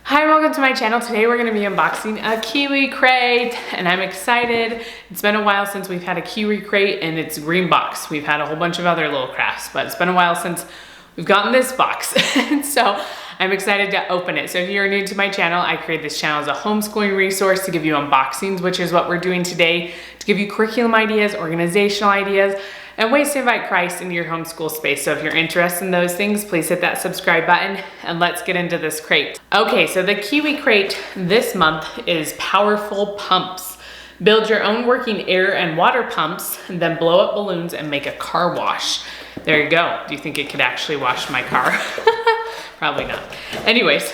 Hi, welcome to my channel. Today we're going to be unboxing a Kiwi Crate and I'm excited. It's been a while since we've had a Kiwi Crate and it's green box. We've had a whole bunch of other little crafts, but it's been a while since we've gotten this box. And so I'm excited to open it. So if you're new to my channel, I created this channel as a homeschooling resource to give you unboxings, which is what we're doing today, to give you curriculum ideas, organizational ideas, and ways to invite Christ into your homeschool space. So if you're interested in those things, please hit that subscribe button and let's get into this crate. Okay, so the Kiwi Crate this month is powerful pumps. Build your own working air and water pumps, and then blow up balloons and make a car wash. There you go. Do you think it could actually wash my car? Probably not. Anyways,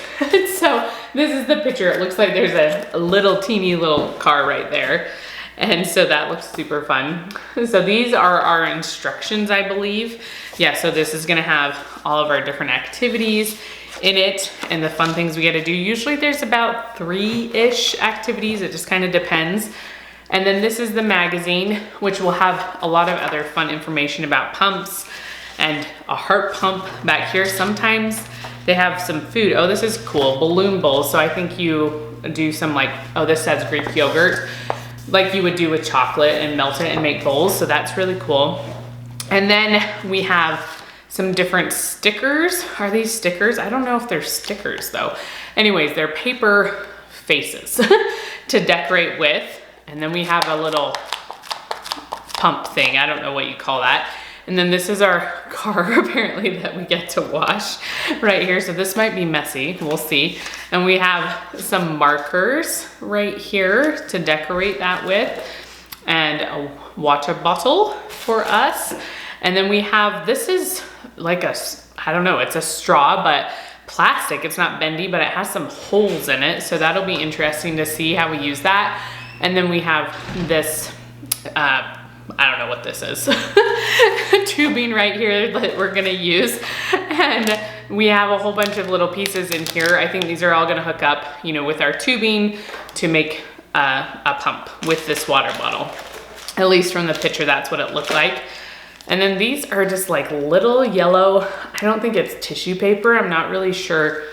so this is the picture. It looks like there's a little teeny little car right there. And so that looks super fun. So these are our instructions, I believe. Yeah, so this is gonna have all of our different activities in it and the fun things we get to do. Usually there's about 3-ish activities. It just kind of depends. And then this is the magazine, which will have a lot of other fun information about pumps and a heart pump back here. Sometimes they have some food. Oh, this is cool, balloon bowls. So I think you do some like, oh, this says Greek yogurt, like you would do with chocolate and melt it and make bowls. So that's really cool. And then we have some different stickers. Are these stickers? I don't know if they're stickers though. Anyways, they're paper faces to decorate with. And then we have a little pump thing. I don't know what you call that. And then this is our car apparently that we get to wash right here. So this might be messy, we'll see. And we have some markers right here to decorate that with, and a water bottle for us. And then we have, this is like a, I don't know, it's a straw, but plastic. It's not bendy, but it has some holes in it. So that'll be interesting to see how we use that. And then we have this, I don't know what this is, tubing right here that we're gonna use. And we have a whole bunch of little pieces in here. I think these are all gonna hook up, you know, with our tubing to make a pump with this water bottle. At least from the picture, that's what it looked like. And then these are just like little yellow, I don't think it's tissue paper. I'm not really sure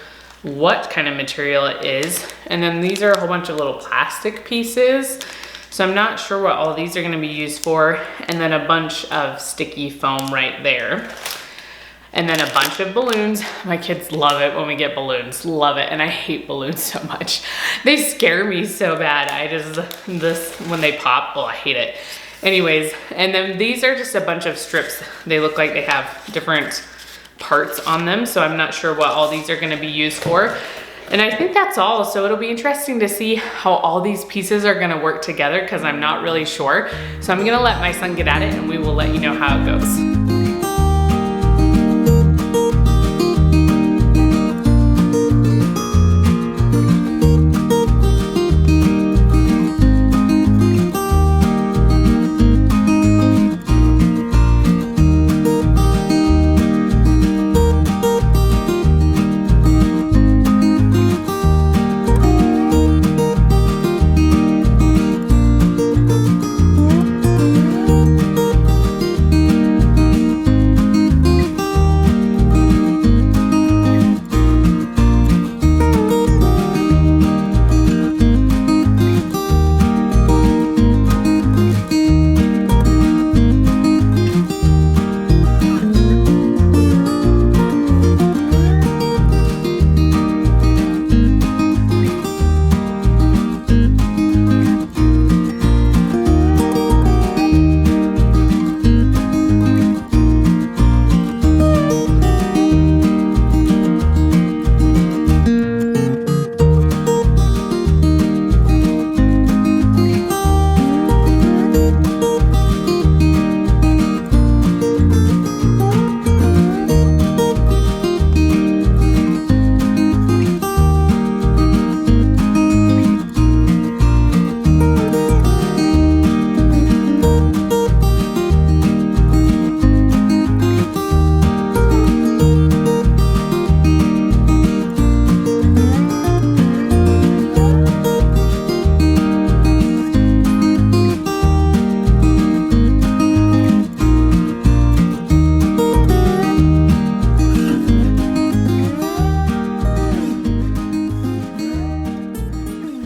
what kind of material it is. And then these are a whole bunch of little plastic pieces. So I'm not sure what all these are gonna be used for. And then a bunch of sticky foam right there. And then a bunch of balloons. My kids love it when we get balloons, love it. And I hate balloons so much. They scare me so bad. When they pop, oh, I hate it. Anyways, and then these are just a bunch of strips. They look like they have different parts on them. So I'm not sure what all these are gonna be used for. And I think that's all. So it'll be interesting to see how all these pieces are gonna work together because I'm not really sure. So I'm gonna let my son get at it and we will let you know how it goes.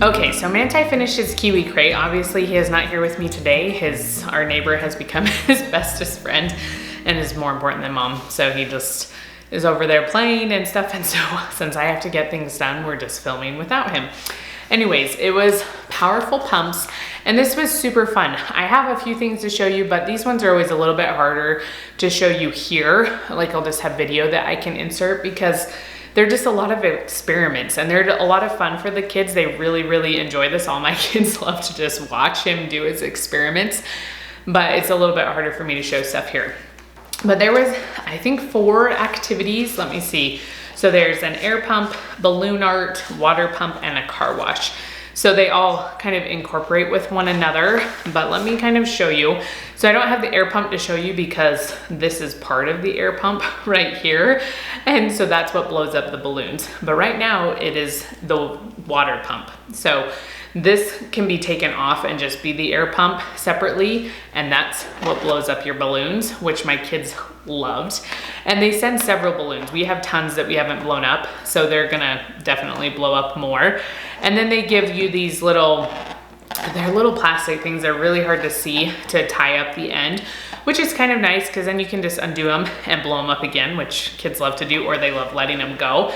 Okay, so Manti finished his Kiwi Crate. Obviously, he is not here with me today. Our neighbor has become his bestest friend and is more important than mom. So he just is over there playing and stuff. And so since I have to get things done, we're just filming without him. Anyways, it was powerful pumps and this was super fun. I have a few things to show you, but these ones are always a little bit harder to show you here. Like I'll just have video that I can insert because they're just a lot of experiments and they're a lot of fun for the kids. They really, really enjoy this. All my kids love to just watch him do his experiments, but it's a little bit harder for me to show stuff here. But there was, I think, 4 activities. Let me see. So there's an air pump, balloon art, water pump, and a car wash. So they all kind of incorporate with one another, but let me kind of show you. So I don't have the air pump to show you because this is part of the air pump right here. And so that's what blows up the balloons. But right now it is the water pump. So this can be taken off and just be the air pump separately. And that's what blows up your balloons, which my kids loved. And they send several balloons. We have tons that we haven't blown up. So they're gonna definitely blow up more. And then they give you these they're little plastic things. They're really hard to see to tie up the end, which is kind of nice because then you can just undo them and blow them up again, which kids love to do, or they love letting them go.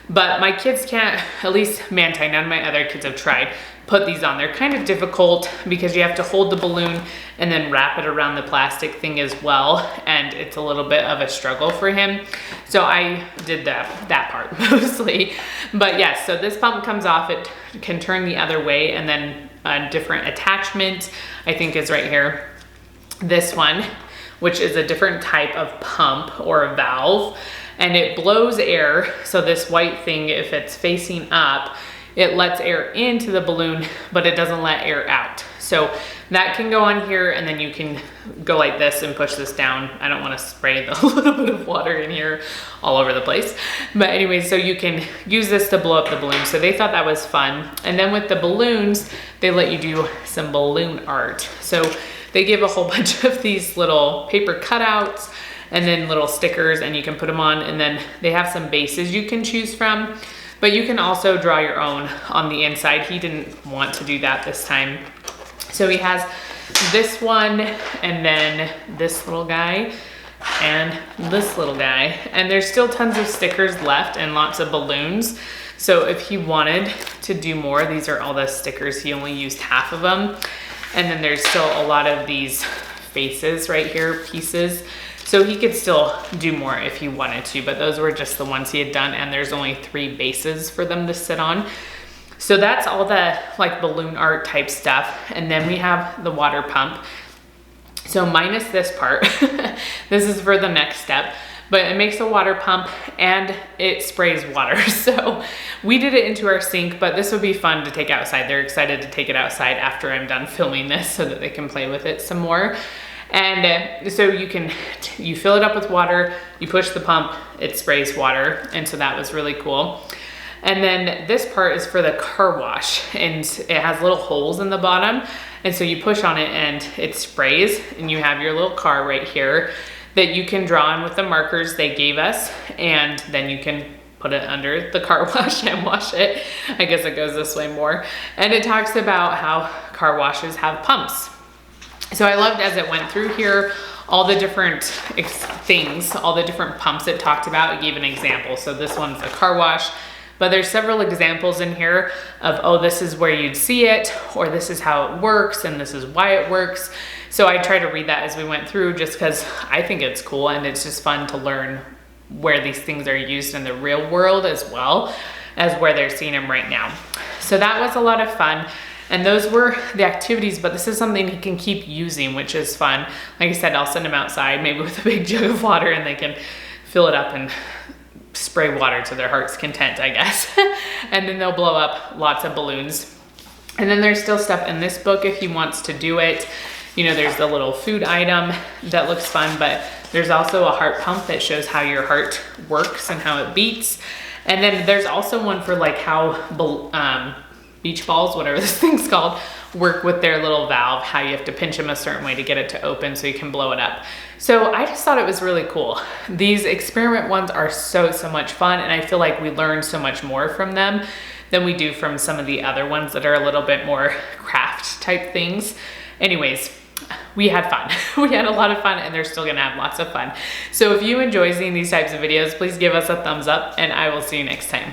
But my kids can't, at least Manti, none of my other kids have tried, put these on. They're kind of difficult because you have to hold the balloon and then wrap it around the plastic thing as well. And it's a little bit of a struggle for him. So I did that part mostly. But yes, so this pump comes off, it can turn the other way, and then a different attachment, I think is right here. This one, which is a different type of pump or a valve, and it blows air. So this white thing, if it's facing up, it lets air into the balloon, but it doesn't let air out. So that can go on here, and then you can go like this and push this down. I don't want to spray the little bit of water in here all over the place. But anyway, so you can use this to blow up the balloon. So they thought that was fun. And then with the balloons, they let you do some balloon art. So they give a whole bunch of these little paper cutouts and then little stickers, and you can put them on. And then they have some bases you can choose from. But you can also draw your own on the inside. He didn't want to do that this time. So he has this one, and then this little guy, and this little guy. And there's still tons of stickers left and lots of balloons. So if he wanted to do more, these are all the stickers. He only used half of them. And then there's still a lot of these faces right here, pieces. So he could still do more if he wanted to, but those were just the ones he had done, and there's only 3 bases for them to sit on. So that's all the like balloon art type stuff. And then we have the water pump. So minus this part, this is for the next step, but it makes a water pump and it sprays water. So we did it into our sink, but this would be fun to take outside. They're excited to take it outside after I'm done filming this so that they can play with it some more. And so you fill it up with water, you push the pump, it sprays water. And so that was really cool. And then this part is for the car wash, and it has little holes in the bottom. And so you push on it and it sprays, and you have your little car right here that you can draw on with the markers they gave us. And then you can put it under the car wash and wash it. I guess it goes this way more. And it talks about how car washes have pumps. So I loved as it went through here, all the different things, all the different pumps it talked about. It gave an example. So this one's a car wash, but there's several examples in here of, oh, this is where you'd see it, or this is how it works, and this is why it works. So I try to read that as we went through just because I think it's cool and it's just fun to learn where these things are used in the real world as well as where they're seeing them right now. So that was a lot of fun. And those were the activities, but this is something he can keep using, which is fun. Like I said, I'll send them outside, maybe with a big jug of water, and they can fill it up and spray water to their heart's content, I guess. And then they'll blow up lots of balloons. And then there's still stuff in this book if he wants to do it. You know, there's the little food item that looks fun, but there's also a heart pump that shows how your heart works and how it beats. And then there's also one for like how beach balls, whatever this thing's called, work with their little valve, how you have to pinch them a certain way to get it to open so you can blow it up. So I just thought it was really cool. These experiment ones are so much fun, and I feel like we learn so much more from them than we do from some of the other ones that are a little bit more craft type things. Anyways, we had fun. We had a lot of fun, and they're still gonna have lots of fun. So if you enjoy seeing these types of videos, please give us a thumbs up, and I will see you next time.